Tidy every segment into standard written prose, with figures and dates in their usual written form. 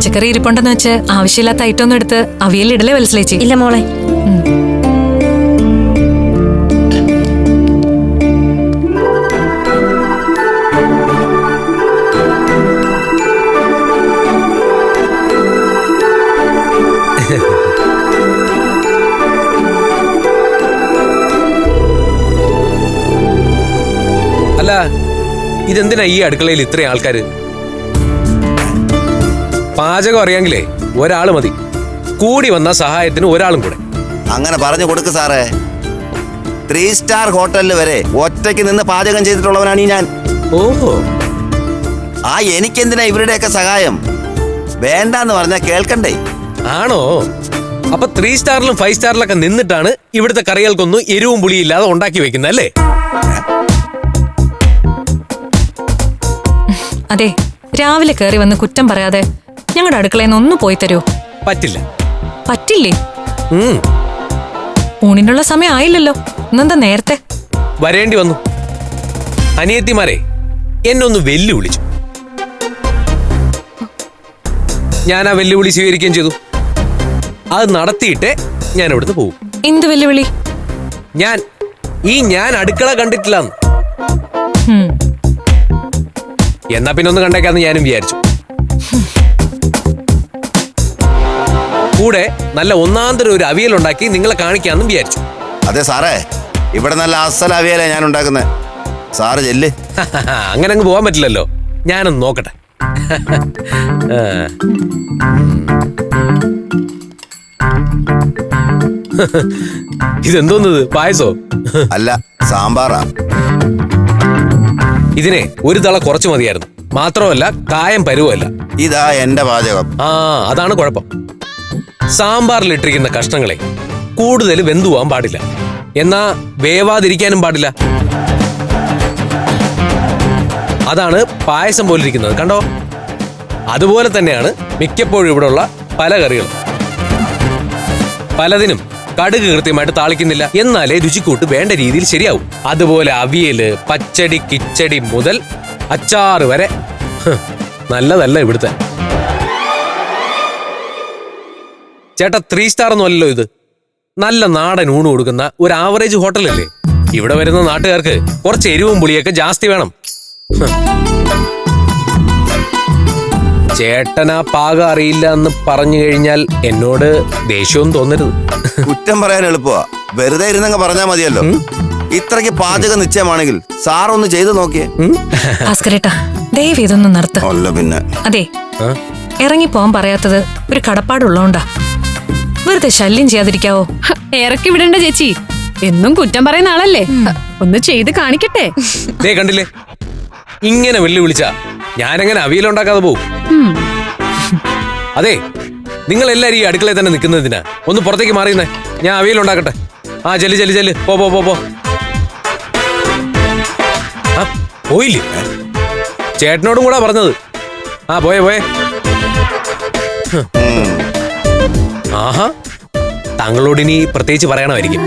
പച്ചക്കറി ഇരിപ്പുണ്ടെന്ന് വെച്ച് ആവശ്യമില്ലാത്ത ഐറ്റം ഒന്നും എടുത്ത് അവിയലിടലേ വത്സലേച്ചി. ഇല്ല മോളെ. അല്ല, ഇതെന്തിനാ ഈ അടുക്കളയിൽ ഇത്രയും ആൾക്കാര്? പാചകം അറിയാമെങ്കിലേ ഒരാള് മതി, കൂടി വന്ന സഹായത്തിന് ഒരാളും കൂടെ. അങ്ങനെ പറഞ്ഞു കൊടുക്ക് സാറേ. 3 സ്റ്റാർ ഹോട്ടലിൽ വരെ ഒറ്റയ്ക്ക് നിന്ന് പാചകം ചെയ്തിട്ടുള്ളവനാണ് ഈ ഞാൻ. ഓഹോ, എനിക്കെന്തിനാ ഇവരുടെയൊക്കെ സഹായം? വേണ്ടാന്ന് പറഞ്ഞാൽ കേൾക്കണ്ടേ? ആണോ? അപ്പൊ 3 സ്റ്റാറിലും 5 സ്റ്റാറിലൊക്കെ നിന്നിട്ടാണ് ഇവിടുത്തെ കറികൾക്കൊന്നും എരിവും പുളിയും ഇല്ലാതെ ഉണ്ടാക്കി വെക്കുന്നത് അല്ലേ? അതെ, രാവിലെ കയറി വന്ന് കുറ്റം പറയാതെ ഞങ്ങളുടെ അടുക്കളയിൽ നിന്ന് ഒന്ന് പോയി തരുമോ? പറ്റില്ല. പറ്റില്ലേ? ഊണിനുള്ള സമയം ആയില്ലല്ലോ, ഇന്നെന്താ നേരത്തെ? വരേണ്ടി വന്നു. അനിയത്തിമാരെ എന്നൊന്ന് വെല്ലുവിളിച്ചു. ഞാൻ ആ വെല്ലുവിളി സ്വീകരിക്കുകയും ചെയ്തു. അത് നടത്തിയിട്ടേ ഞാൻ ഇവിടുന്ന് പോകും. എന്ത് വെല്ലുവിളി? ഞാൻ അടുക്കള കണ്ടിട്ടില്ലെന്ന്. എന്നാ പിന്നെ ഒന്ന് കണ്ടേക്കാന്ന് ഞാനും വിചാരിച്ചു. കൂടെ നല്ല ഒന്നാന്തരം ഒരു അവിയലുണ്ടാക്കി നിങ്ങളെ കാണിക്കാന്നും വിചാരിച്ചു. അതെ സാറേ, ഇവിടെ നല്ല അസൽ അവിയലാ ഞാൻ ഉണ്ടാക്കുന്നത്. സാറ് ചെല്ല്. അങ്ങനെ അങ്ങ് പോകാൻ പറ്റില്ലല്ലോ, ഞാനൊന്ന് നോക്കട്ടെ. ഇതെന്തോന്നത്, പായസോ? അല്ല, സാമ്പാറാ. ഇതിനെ ഒരു തള കുറച്ചു മതിയായിരുന്നു. മാത്രമല്ല കായം പരുവല്ല. ഇതാ എന്റെ പാചകം. അതാണ് കുഴപ്പം. സാമ്പാറിലിട്ടിരിക്കുന്ന കഷ്ണങ്ങളെ കൂടുതൽ വെന്തുവാൻ പാടില്ല, എന്നാ വേവാതിരിക്കാനും പാടില്ല. അതാണ് പായസം പോലിരിക്കുന്നത്, കണ്ടോ? അതുപോലെ തന്നെയാണ് മിക്കപ്പോഴും ഇവിടെയുള്ള പല കറികളും. പലതിനും കടുക് കൃത്യമായിട്ട് താളിക്കുന്നില്ല, എന്നാലേ രുചിക്കൂട്ട് വേണ്ട രീതിയിൽ ശരിയാവും. അതുപോലെ അവിയല്, പച്ചടി, കിച്ചടി മുതൽ അച്ചാറ് വരെ നല്ലതല്ല ഇവിടുത്തെ. ചേട്ടാ, 3 സ്റ്റാർ ഒന്നും അല്ലല്ലോ ഇത്. നല്ല നാടൻ ഊണ് കൊടുക്കുന്ന ഒരു ആവറേജ് ഹോട്ടലല്ലേ. ഇവിടെ വരുന്ന നാട്ടുകാർക്ക് കുറച്ച് എരിവും പുളിയൊക്കെ ജാസ്തി വേണം. ചേട്ടനാ പാകം അറിയില്ല എന്ന് പറഞ്ഞു കഴിഞ്ഞാൽ എന്നോട് ദേഷ്യവും തോന്നരുത്. കുറ്റം പറയാൻ എളുപ്പമാ, വെറുതെ ഇരുന്നങ്ങ് പറഞ്ഞാൽ മതിയല്ലോ. ഇത്രയ്ക്ക് പാചകം നിശ്ചയമാണെങ്കിൽ സാർ ഒന്ന് ചെയ്തു നോക്കിയേ. ഭാസ്കരേട്ടാ, ദയവ് ഇതൊന്നും നിർത്ത. പിന്നെ അതെ, ഇറങ്ങി പോവാൻ പറയാത്തത് ഒരു കടപ്പാടുള്ളോണ്ടാ. വെറുതെ ശല്യം ചെയ്യാതിരിക്കാവോ? ഇറക്കി വിടണ്ട ചേച്ചി, എന്നും കുറ്റം പറയുന്ന ആളല്ലേ, ഒന്ന് ചെയ്ത് കാണിക്കട്ടെ. കണ്ടില്ലേ, ഇങ്ങനെ വെല്ലുവിളിച്ചാ ഞാനെങ്ങനെ അവിയലുണ്ടാക്കാതെ പോവും? അതെ, നിങ്ങൾ എല്ലാരും ഈ അടുക്കളയിൽ തന്നെ നിൽക്കുന്നതിനാ. ഒന്ന് പുറത്തേക്ക് മാറിയുന്നേ, ഞാൻ അവിയലുണ്ടാക്കട്ടെ. ചെല്ല് ചെല്ല് ചെല്ല്, പോ പോ പോ. പോയില്ലേ? ചേട്ടനോടും കൂടാ പറഞ്ഞത്. പോയേ പോയേ. ആഹാ, താങ്കളോട് ഇനി പ്രത്യേകിച്ച് പറയണമായിരിക്കും.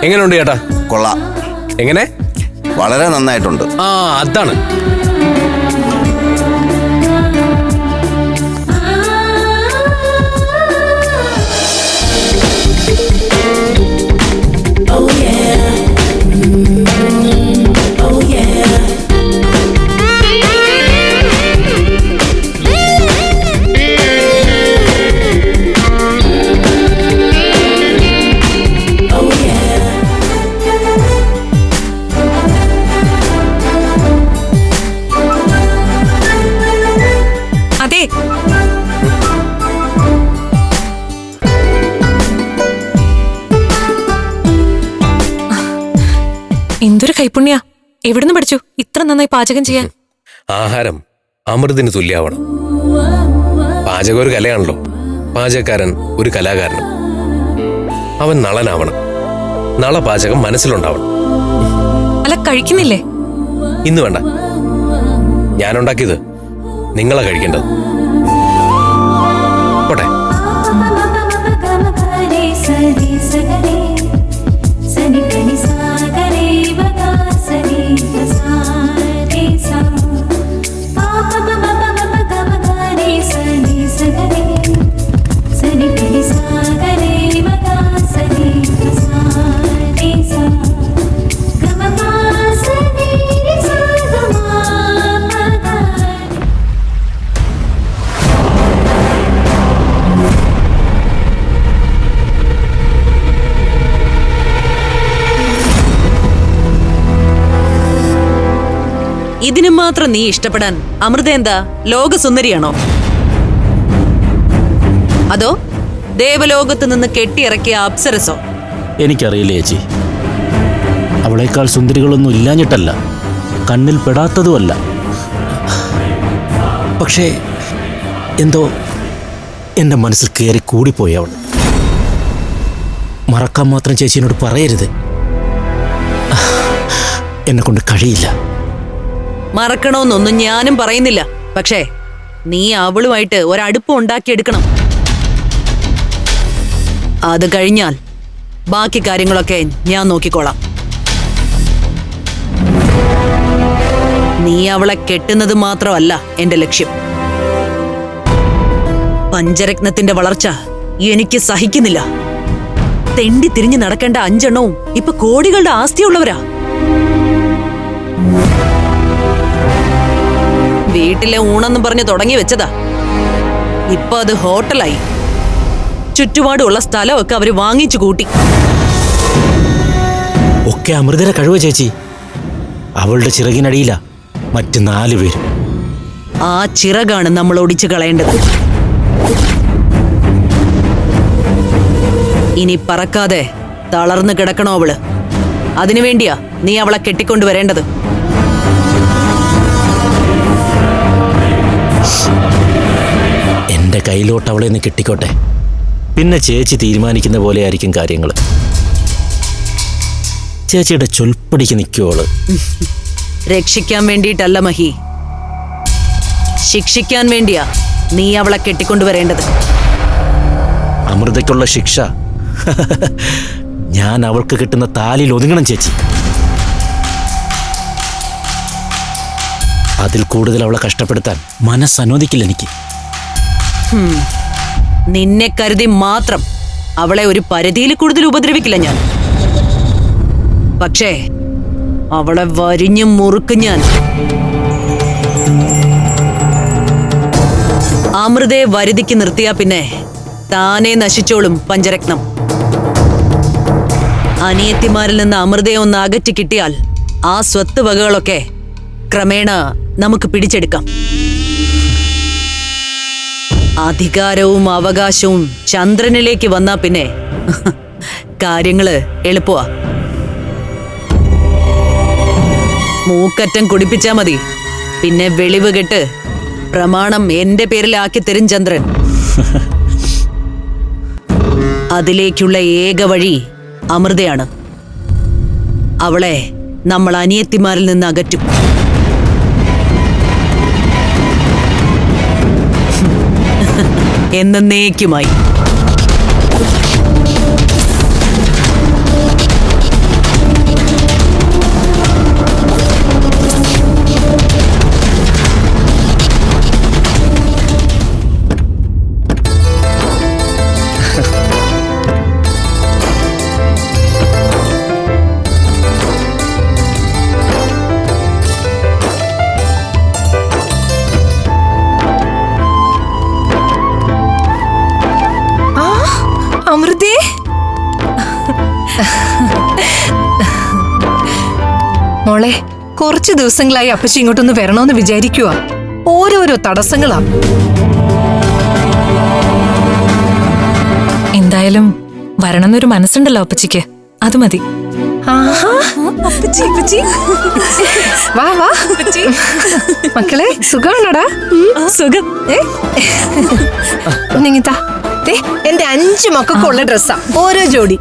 എങ്ങനെയുണ്ട് ചേട്ടാ? കൊള്ളാം. എങ്ങനെ? വളരെ നന്നായിട്ടുണ്ട്. ആ, അതാണ്. അതെ, എന്തൊരു കൈപ്പുണ്യ. എവിടുന്ന് പഠിച്ചു ഇത്ര നന്നായി പാചകം ചെയ്യാൻ? ആഹാരം അമൃതിന് തുല്യാവണം. പാചകം ഒരു കലയാണല്ലോ. പാചകക്കാരൻ ഒരു കലാകാരനും. അവൻ നളനാവണം. നള പാചകം മനസ്സിലുണ്ടാവണം. അല്ല, കഴിക്കുന്നില്ലേ? ഇന്ന് വേണ്ട. ഞാനുണ്ടാക്കിയത് നിങ്ങളാ കഴിക്കേണ്ടത്. പോട്ടെ. ഇതിനു മാത്രം നീ ഇഷ്ടപ്പെടാൻ അമൃത എന്താ ലോകസുന്ദരിയാണോ? അതോ ദേവലോകത്ത് നിന്ന് കെട്ടിയിറക്കിയ അപ്സരസോ? എനിക്കറിയില്ല ചേച്ചി. അവളേക്കാൾ സുന്ദരികളൊന്നും ഇല്ലാഞ്ഞിട്ടല്ല, കണ്ണിൽ പെടാത്തതുമല്ല. പക്ഷേ എന്തോ എൻ്റെ മനസ്സിൽ കയറി കൂടിപ്പോയി അവൾ. മറക്കാൻ മാത്രം ചേച്ചിയോട് പറയരുത്. എന്നെ കൊണ്ട് കഴിയില്ല. മറക്കണമെന്നൊന്നും ഞാനും പറയുന്നില്ല. പക്ഷേ നീ അവളുമായിട്ട് ഒരടുപ്പം ഉണ്ടാക്കിയെടുക്കണം. അത് കഴിഞ്ഞാൽ ബാക്കി കാര്യങ്ങളൊക്കെ ഞാൻ നോക്കിക്കോളാം. നീ അവളെ കെട്ടുന്നത് മാത്രമല്ല എന്റെ ലക്ഷ്യം. പഞ്ചരത്നത്തിന്റെ വളർച്ച എനിക്ക് സഹിക്കുന്നില്ല. തെണ്ടി തിരിഞ്ഞു നടക്കേണ്ട 5 എണ്ണവും ഇപ്പൊ കോടികളുടെ ആസ്തിയുള്ളവരാ. വീട്ടിലെ ഊണെന്നും പറഞ്ഞ് തുടങ്ങി വെച്ചതാ. ഇപ്പൊ അത് ഹോട്ടലായി. ചുറ്റുപാടുള്ള സ്ഥലമൊക്കെ അവര് വാങ്ങിച്ചു കൂട്ടി. ഒക്കെ അമൃതയുടെ കഴിവ് ചേച്ചി. അവളുടെ ചിറകിനടിയില മറ്റ് 4 പേരും. ആ ചിറകാണ് നമ്മൾ ഒടിച്ചു കളയേണ്ടത്. ഇനി പറക്കാതെ തളർന്നു കിടക്കണോ അവള്? അതിനുവേണ്ടിയാ നീ അവളെ കെട്ടിക്കൊണ്ടുവരേണ്ടത്. എൻ്റെ കയ്യിലോട്ട് അവളെ ഒന്ന് കെട്ടിക്കോട്ടെ. പിന്നെ ചേച്ചി തീരുമാനിക്കുന്ന പോലെ ആയിരിക്കും കാര്യങ്ങൾ. ചേച്ചിയുടെ ചൊൽപ്പടിക്ക് നിൽക്കുവോള്. രക്ഷിക്കാൻ വേണ്ടിയിട്ടല്ല മഹി, ശിക്ഷിക്കാൻ വേണ്ടിയാ നീ അവളെ കെട്ടിക്കൊണ്ടുവരേണ്ടത്. അമൃതയ്ക്കുള്ള ശിക്ഷ ഞാൻ അവൾക്ക് കിട്ടുന്ന താലിൽ ഒതുങ്ങണം ചേച്ചി. അതിൽ കൂടുതൽ അവളെ കഷ്ടപ്പെടുത്താൻ മനസ്സനുവദിക്കില്ല എനിക്ക്. നിന്നെ കരുതി മാത്രം അവളെ ഒരു പരിധിയിൽ കൂടുതൽ ഉപദ്രവിക്കില്ല ഞാൻ. പക്ഷേ അവളെ വരിഞ്ഞും മുറുക്കും ഞാൻ. അമൃതയെ വരുതിക്ക് നിർത്തിയാ പിന്നെ താനെ നശിച്ചോളും പഞ്ചരത്നം. അനിയത്തിമാരിൽ നിന്ന് അമൃതയെ ഒന്ന് അകറ്റി കിട്ടിയാൽ ആ സ്വത്ത് വകകളൊക്കെ ക്രമേണ നമുക്ക് പിടിച്ചെടുക്കാം. അധികാരവും അവകാശവും ചന്ദ്രനിലേക്ക് വന്നാ പിന്നെ കാര്യങ്ങള് എളുപ്പമാ. മൂക്കറ്റം കുടിപ്പിച്ചാ മതി. പിന്നെ വെളിവ് കെട്ട് പ്രമാണം എന്റെ പേരിലാക്കി തരും ചന്ദ്രൻ. അതിലേക്കുള്ള ഏക വഴി അമൃതയാണ്. അവളെ നമ്മൾ അനിയത്തിമാരിൽ നിന്ന് അകറ്റും. എന്നേക്കുമായി. മോളെ കുറച്ച് ദിവസങ്ങളായി അപ്പച്ചി ഇങ്ങോട്ടൊന്ന് വരണോന്ന് വിചാരിക്കുക. ഓരോരോ തടസ്സങ്ങളാ. എന്തായാലും വരണമെന്നൊരു മനസ്സുണ്ടല്ലോ അപ്പച്ചിക്ക്, അത് മതി. ആഹാ, വാ വാ മക്കളെ, സുഖമാണോടാ? സുഖം. ഒന്നിങ്ങിത്താ, എന്റെ 5 മക്കൾക്കുള്ള ഡ്രസ്സാ, ഓരോ ജോഡി.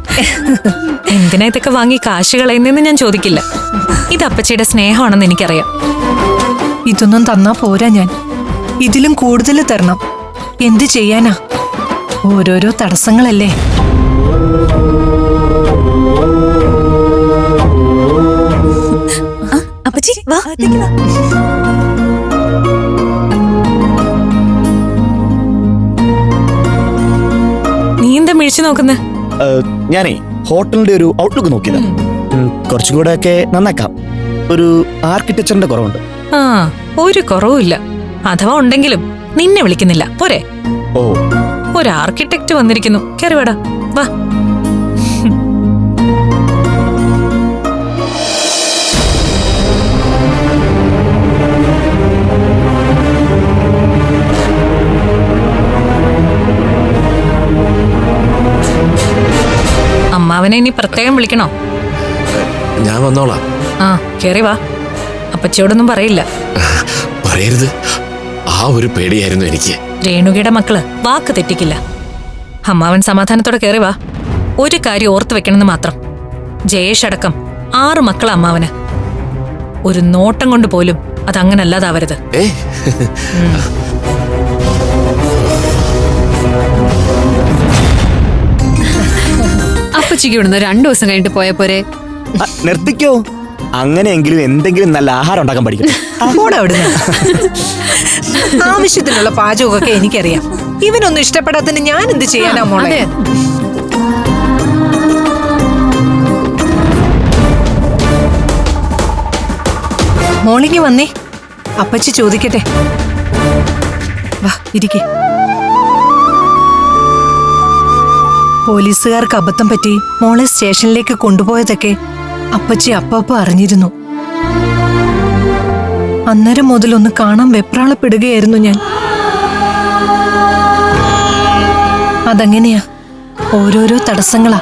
എന്തിനാ ഇതൊക്കെ വാങ്ങി കാശ് കളയുന്നെന്ന് ഞാൻ ചോദിക്കില്ല. ഇത് അപ്പച്ചിയുടെ സ്നേഹമാണെന്ന് എനിക്കറിയാം. ഇതൊന്നും തന്നാ പോരാ, ഞാൻ ഇതിലും കൂടുതൽ തരണം. എന്ത് ചെയ്യാനാ, ഓരോരോ തടസ്സങ്ങളല്ലേ. അപ്പച്ചി വാ. നീ എന്താ മിഴിച്ചു നോക്കുന്നേ? ഞാനേ ഹോട്ടലിന്റെ ഒരു ഔട്ട്ലുക്ക് നോക്കിയതാ. കുറച്ചും കൂടെ ഒക്കെ നന്നാക്കാം. ഒരു ആർക്കിടെക്ചറിന്റെ കുറവുണ്ട്. ആ, ഒരു കുറവുമില്ല. അഥവാ ഉണ്ടെങ്കിലും നിന്നെ വിളിക്കുന്നില്ല, പോരെ? ഓ, ഒരു ആർക്കിടെക്ട് വന്നിരിക്കുന്നു. കേറി വേടാ, വാ. അമ്മാവനെ ഇനി പ്രത്യേകം വിളിക്കണോ? ഞാൻ വന്നോളാം. ആ, കേറി വാ. അപ്പച്ചിയോടൊന്നും പറയില്ല. പറയരുത്, ആ ഒരു പേടിയായിരുന്നു എനിക്ക്. രേണുകയുടെ മക്കള് വാക്ക് തെറ്റിക്കില്ല. അമ്മാവൻ സമാധാനത്തോടെ കേറി വാ. ഒരു കാര്യം ഓർത്തു വെക്കണമെന്ന് മാത്രം, ജയേഷ് അടക്കം 6 മക്കള അമ്മാവന്. ഒരു നോട്ടം കൊണ്ട് പോലും അതങ്ങനല്ലാതാവരുത്. അപ്പച്ചിക്ക് ഇവിടുന്ന് 2 ദിവസം കഴിഞ്ഞിട്ട് പോയ പോരെ? നിർത്തിക്കോ. അങ്ങനെയെങ്കിലും എന്തെങ്കിലും നല്ല ആഹാരം ഉണ്ടാക്കാൻ പഠിക്കും. അവിടെ അവിടുന്ന് ആവശ്യത്തിനുള്ള പാചകമൊക്കെ എനിക്കറിയാം. ഇവനൊന്നും ഇഷ്ടപ്പെടാത്തതിന് ഞാൻ എന്ത് ചെയ്യാനാ മോളെ? മോളിങ്ങി വന്നേ, അപ്പച്ചി ചോദിക്കട്ടെ. വാ ഇരിക്കെ. പോലീസുകാർക്ക് അബദ്ധം പറ്റി മോളെ സ്റ്റേഷനിലേക്ക് കൊണ്ടുപോയതൊക്കെ അപ്പച്ചി അപ്പപ്പ അറിഞ്ഞിരുന്നു. അന്നേരം മുതൽ ഒന്ന് കാണാൻ വെപ്രാളപ്പെടുകയായിരുന്നു ഞാൻ. അതങ്ങനെയാ, ഓരോരോ തടസ്സങ്ങളാ.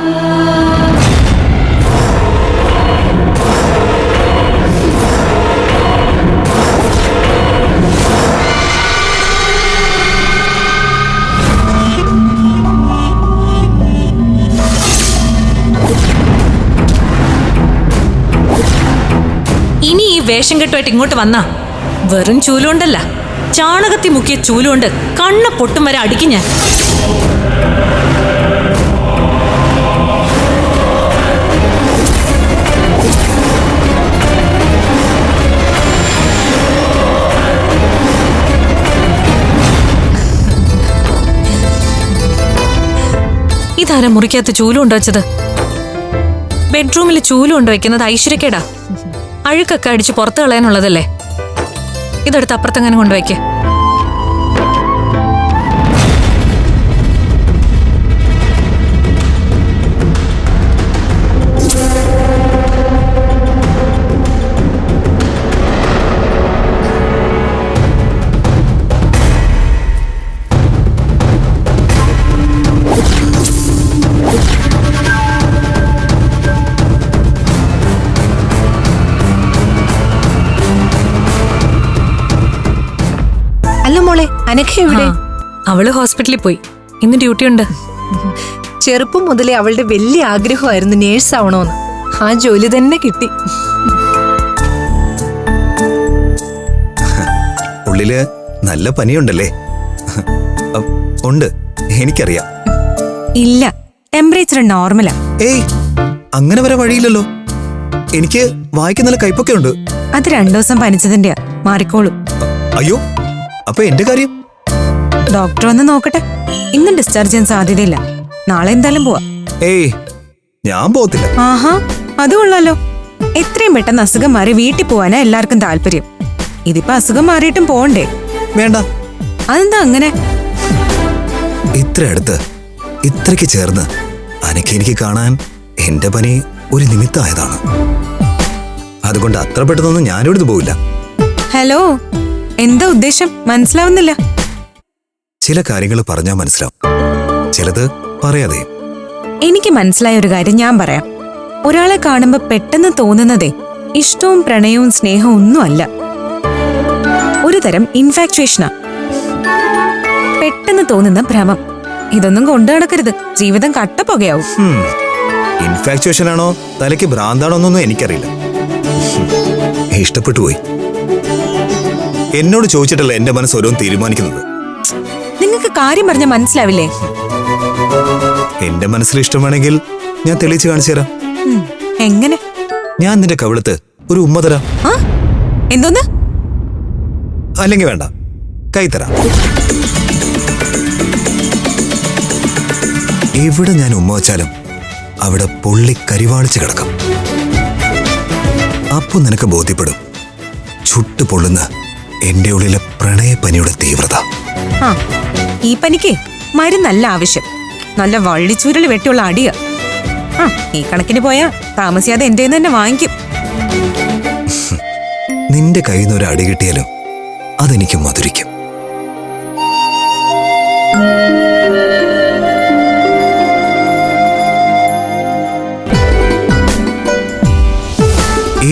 ഇനി ഈ വേഷം കെട്ടുമായിട്ട് ഇങ്ങോട്ട് വന്നാ വെറും ചൂലുകൊണ്ടല്ല, ചാണകത്തി മുക്കിയ ചൂലുകൊണ്ട് കണ്ണ് പൊട്ടും വരെ അടിക്കും ഞാൻ. ഇതാരാ മുറിക്കകത്ത് ചൂല് കൊണ്ടുവച്ചത്? ബെഡ്റൂമിൽ ചൂല് കൊണ്ടുവയ്ക്കുന്നത് ഐശ്വര്യക്കേടാ. അഴുക്കൊക്കെ അടിച്ച് പുറത്ത് കളയാനുള്ളതല്ലേ. ഇതെടുത്ത് അപ്പുറത്തെങ്ങനെ കൊണ്ടുവയ്ക്ക്. മോളെ അനഘ എവിടെ? അവള് ഹോസ്പിറ്റലിൽ പോയി. ഇന്ന് ഡ്യൂട്ടി ഉണ്ട്. ചെറുപ്പം മുതലേ അവളുടെ വലിയ ആഗ്രഹമായിരുന്നു നേഴ്സ് ആവണോന്ന്. ആ ജോലി തന്നെ കിട്ടി. ഉള്ളില് നല്ല പനിയുണ്ടല്ലേ? ഉണ്ട്, എനിക്കറിയാം. ഇല്ല, ടെമ്പറേച്ചർ നോർമലാ. ഏയ്, അങ്ങനെ വരെ വഴിയില്ലല്ലോ. എനിക്ക് വായിക്ക് നല്ല കയ്പൊക്കെ ഉണ്ട്. അത് 2 ദിവസം പനിച്ചതിന്റെയാ, മാറിക്കോളും. അയ്യോ, അപ്പൊ എന്റെ കാര്യം? ഡോക്ടർ വന്ന് നോക്കട്ടെ. ഇന്ന് ഡിസ്ചാർജ് ചെയ്യാൻ സാധ്യതയില്ല. നാളെ എന്തായാലും പോവാ. ഏയ്, ഞാൻ പോകത്തില്ല. ആഹാ, അത് കൊള്ളാലോ. എത്രയും പെട്ടെന്ന് അസുഖം മാറി വീട്ടിൽ പോവാനാ എല്ലാവർക്കും താല്പര്യം. ഇതിപ്പോ അസുഖം മാറിയിട്ടും പോണ്ടേ? വേണ്ട. അതെന്താ അങ്ങനെ? ഇത്ര അടുത്ത്, ഇത്രയ്ക്ക് ചേർന്ന് എനിക്ക് കാണാൻ എന്റെ പനി ഒരു നിമിത്തമായതാണ്. അതുകൊണ്ട് അത്ര പെട്ടെന്നൊന്നും ഞാനിവിടുന്ന് പോവില്ല. ഹലോ, എന്താ ഉദ്ദേശം? മനസ്സിലാവുന്നില്ല. ചില കാര്യങ്ങൾ പറഞ്ഞാൽ മനസ്സിലാവും, ചിലത് പറയാതെ. എനിക്ക് മനസ്സിലായ ഒരു കാര്യം ഞാൻ പറയാം. ഒരാളെ കാണുമ്പോ പെട്ടെന്ന് തോന്നുന്നതേ ഇഷ്ടവും പ്രണയവും സ്നേഹവും ഒന്നുമല്ല, ഒരു തരം ഇൻഫാക്ച്വേഷനാ. പെട്ടെന്ന് തോന്നുന്ന ഭ്രമം. ഇതൊന്നും കൊണ്ടു നടക്കരുത്, ജീവിതം കട്ടപ്പുകയാവും. ഇൻഫാക്ച്വേഷൻ ആണോ തലയ്ക്ക് ഭ്രാന്താണോ എന്നൊന്നും എനിക്കറിയില്ല. ഇഷ്ടപ്പെട്ടു പോയി. എന്നോട് ചോദിച്ചിട്ടല്ല എന്റെ മനസ്സ് ഓരോന്ന് തീരുമാനിക്കുന്നത്. നിങ്ങൾക്ക് കാര്യം പറഞ്ഞാൽ മനസ്സിലാവില്ലേ? എന്റെ മനസ്സിൽ ഇഷ്ടമാണെങ്കിൽ ഞാൻ തെളിയിച്ച് കാണിച്ചു തരാം. എങ്ങനെ? ഞാൻ നിന്റെ കവിളത്ത് ഒരു ഉമ്മ തരാം. എന്തോന്ന്? അല്ലെങ്കിൽ വേണ്ട, കൈ തരാം. എവിടെ ഞാൻ ഉമ്മ വെച്ചാലും അവിടെ പൊള്ളി കരിവാളിച്ച് കിടക്കും. അപ്പൊ നിനക്ക് ബോധ്യപ്പെടും ചുട്ടു പൊള്ളുന്ന എന്റെ ഉള്ളിലെ പ്രണയപ്പനിയുടെ തീവ്രത. ഈ പനിക്ക് മരുന്നല്ല ആവശ്യം, നല്ല വള്ളിച്ചൂരൽ വെട്ടിയുള്ള അടിയ. ഈ കണക്കിന് പോയാ താമസിയാതെ എന്റെ തന്നെ വാങ്ങിക്കും. നിന്റെ കയ്യിൽ നിന്ന് ഒരു അടി കിട്ടിയാലും അതെനിക്ക് മധുരിക്കും.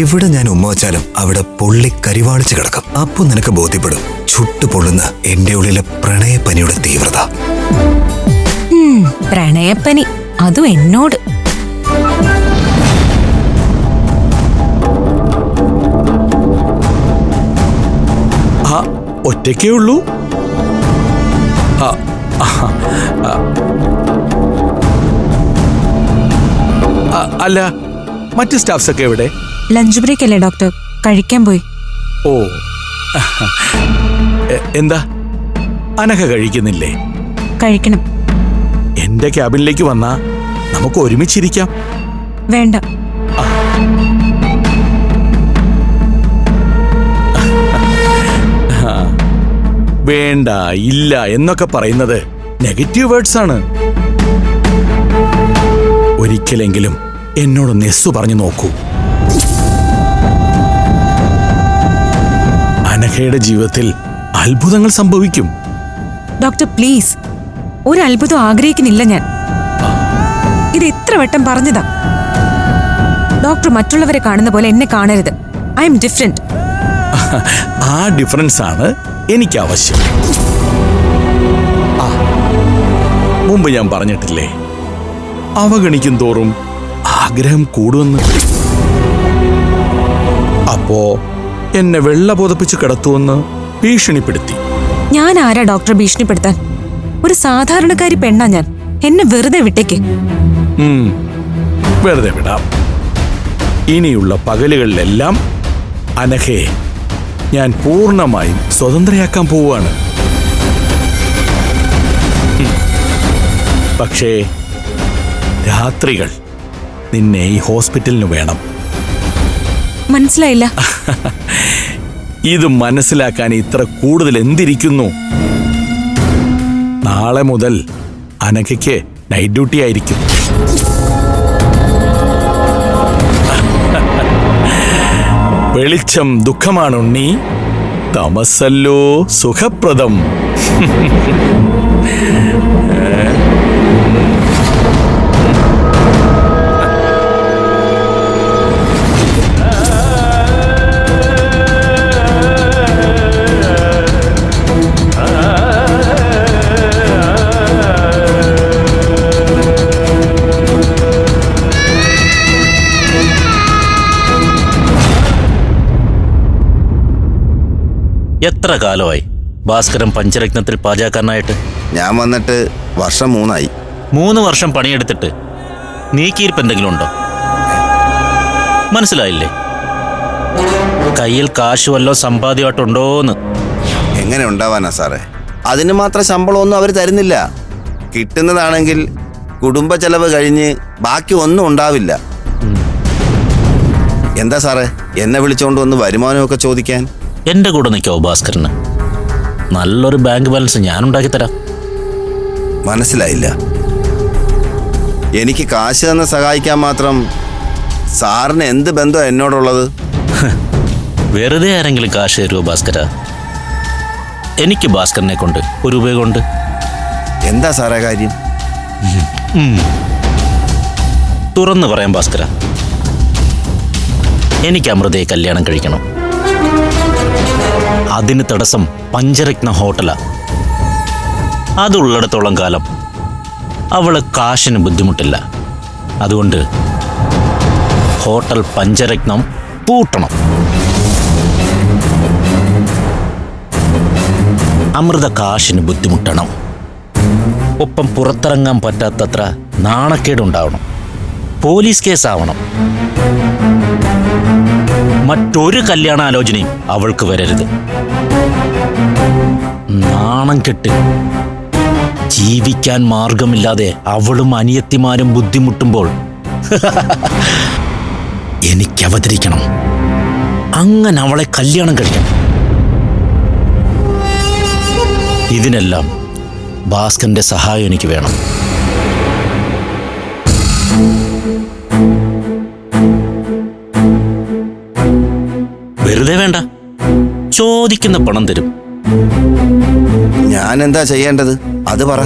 എവിടെ ഞാൻ ഉമ്മ വെച്ചാലും അവിടെ പൊള്ളി കരിവാളിച്ച് കിടക്കും. അപ്പൊ നിനക്ക് ബോധ്യപ്പെടും ചുട്ടു പൊള്ളുന്ന എന്റെ ഉള്ളിലെ പ്രണയപ്പനിയുടെ തീവ്രത. പ്രണയപ്പനി, അതും എന്നോട്. ഒറ്റയ്ക്കേ ഉള്ളൂ? അല്ല, മറ്റ് സ്റ്റാഫ്സ് ഒക്കെ എവിടെ? ലഞ്ച് ബ്രേക്ക് അല്ലേ ഡോക്ടർ, കഴിക്കാൻ പോയി. ഓ, എന്താ അനഘ കഴിക്കുന്നില്ലേ? കഴിക്കണം. എന്റെ ക്യാബിനിലേക്ക് വന്നാ നമുക്ക് ഒരുമിച്ചിരിക്കാം. വേണ്ട. വേണ്ട, ഇല്ല എന്നൊക്കെ പറയുന്നത് നെഗറ്റീവ് വേർഡ്സ് ആണ്. ഒരിക്കലെങ്കിലും എന്നോട് നെസ്സു പറഞ്ഞു നോക്കൂ. അനഘയുടെ ജീവിതത്തിൽ അത്ഭുതങ്ങൾ സംഭവിക്കും. ഡോക്ടർ പ്ലീസ്, ഒരു അത്ഭുതം ആഗ്രഹിക്കുന്നില്ല ഞാൻ. ഇത് എത്ര വട്ടം പറഞ്ഞതാ. ഡോക്ടർ മറ്റുള്ളവരെ കാണുന്ന പോലെ എന്നെ കാണരുത്. I M different. ആ ഡിഫറൻസ് ആണ് എനിക്ക് ആവശ്യം. മുമ്പ് ഞാൻ പറഞ്ഞിട്ടില്ലേ, അവഗണിക്കും തോറും ആഗ്രഹം കൂടുമെന്ന്. അപ്പോ എന്നെ വെള്ള പുതപ്പിച്ച് കിടത്തുമെന്ന് ഭീഷണിപ്പെടുത്തി. ഞാൻ ആരാ ഡോക്ടർ ഭീഷണിപ്പെടുത്താൻ? ഒരു സാധാരണക്കാരി പെണ്ണാ ഞാൻ. എന്നെ വെറുതെ വിട്ടേക്ക്. വെറുതെ വിടാം. ഇനിയുള്ള പകലുകളിലെല്ലാം അനഘയെ ഞാൻ പൂർണ്ണമായും സ്വതന്ത്രയാക്കാൻ പോവുകയാണ്. പക്ഷേ രാത്രികൾ നിന്നെ ഈ ഹോസ്പിറ്റലിന് വേണം. മനസ്സിലായില്ല. ഇത് മനസ്സിലാക്കാൻ ഇത്ര കൂടുതൽ എന്തിരിക്കുന്നു? നാളെ മുതൽ അനഘയ്ക്ക് നൈറ്റ് ഡ്യൂട്ടി ആയിരിക്കും. വെളിച്ചം ദുഃഖമാണുണ്ണി, തമസല്ലോ സുഖപ്രദം. എത്ര കാലമായി ഭാസ്കരൻ പഞ്ചരത്നത്തിൽ പാചകക്കാരനായിട്ട്? ഞാൻ വന്നിട്ട് വർഷം 3 ആയി. 3 വർഷം പണിയെടുത്തിട്ട് നീക്കിയിരിപ്പ് എന്തെങ്കിലും ഉണ്ടോ? മനസ്സിലായില്ലേ? കയ്യിൽ കാശ് വല്ലോ സമ്പാദ്യമായിട്ടുണ്ടോന്ന്. എങ്ങനെ ഉണ്ടാവാനാ സാറേ? അതിന് മാത്രം ശമ്പളമൊന്നും അവർ തരുന്നില്ല. കിട്ടുന്നതാണെങ്കിൽ കുടുംബ ചെലവ് കഴിഞ്ഞ് ബാക്കി ഒന്നും ഉണ്ടാവില്ല. എന്താ സാറേ എന്നെ വിളിച്ചോണ്ട് വന്ന് വരുമാനമൊക്കെ ചോദിക്കാൻ? എന്റെ കൂടെ നിൽക്കാവോ ഭാസ്കരന്? നല്ലൊരു ബാങ്ക് ബാലൻസ് ഞാൻ ഉണ്ടാക്കി തരാം. മനസ്സിലായില്ല. എനിക്ക് കാശ് തന്ന് സഹായിക്കാൻ മാത്രം സാറിന് എന്ത് ബന്ധമാണ് എന്നോടുള്ളത്? വെറുതെ ആരെങ്കിലും കാശ് തരുമോ ഭാസ്കര? എനിക്ക് ഭാസ്കരനെ കൊണ്ട് ഒരു ഉപയോഗമുണ്ട്. എന്താ സാറേ കാര്യം? തുറന്നു പറയാം ഭാസ്കര, എനിക്ക് അമൃതയെ കല്യാണം കഴിക്കണം. അതിന് തടസ്സം പഞ്ചരത്ന ഹോട്ടലാ. അതുള്ളിടത്തോളം കാലം അവള് കാശിന് ബുദ്ധിമുട്ടില്ല. അതുകൊണ്ട് ഹോട്ടൽ പഞ്ചരത്നം പൂട്ടണം. അമൃത കാശിന് ബുദ്ധിമുട്ടണം. ഒപ്പം പുറത്തിറങ്ങാൻ പറ്റാത്തത്ര നാണക്കേടുണ്ടാവണം. പോലീസ് കേസാവണം. മറ്റൊരു കല്യാണാലോചനയും അവൾക്ക് വരരുത്. നാണം കെട്ട് ജീവിക്കാൻ മാർഗമില്ലാതെ അവളും അനിയത്തിമാരും ബുദ്ധിമുട്ടുമ്പോൾ എനിക്ക് അവതരിക്കണം. അങ്ങനെ അവളെ കല്യാണം കഴിക്കണം. ഇതിനെല്ലാം ഭാസ്കരന്റെ സഹായം എനിക്ക് വേണം. വെറുതെ വേണ്ട, ചോദിക്കുന്ന പണം തരും. ഞാൻ എന്താ ചെയ്യേണ്ടത് അത് പറ.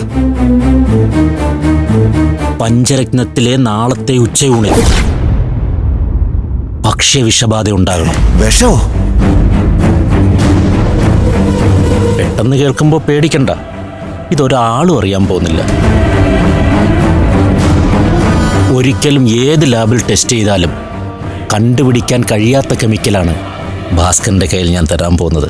പഞ്ചരത്നത്തിലെ നാളത്തെ ഉച്ചയൂണിൽ ഭക്ഷ്യവിഷബാധ ഉണ്ടാകണം. വിഷമോ? പെട്ടെന്ന് കേൾക്കുമ്പോൾ പേടിക്കണ്ട, ഇതൊരാളും അറിയാൻ പോകുന്നില്ല. ഒരിക്കലും ഏത് ലാബിൽ ടെസ്റ്റ് ചെയ്താലും കണ്ടുപിടിക്കാൻ കഴിയാത്ത കെമിക്കലാണ് ഭാസ്കരന്റെ കയ്യിൽ ഞാൻ തരാൻ പോകുന്നത്.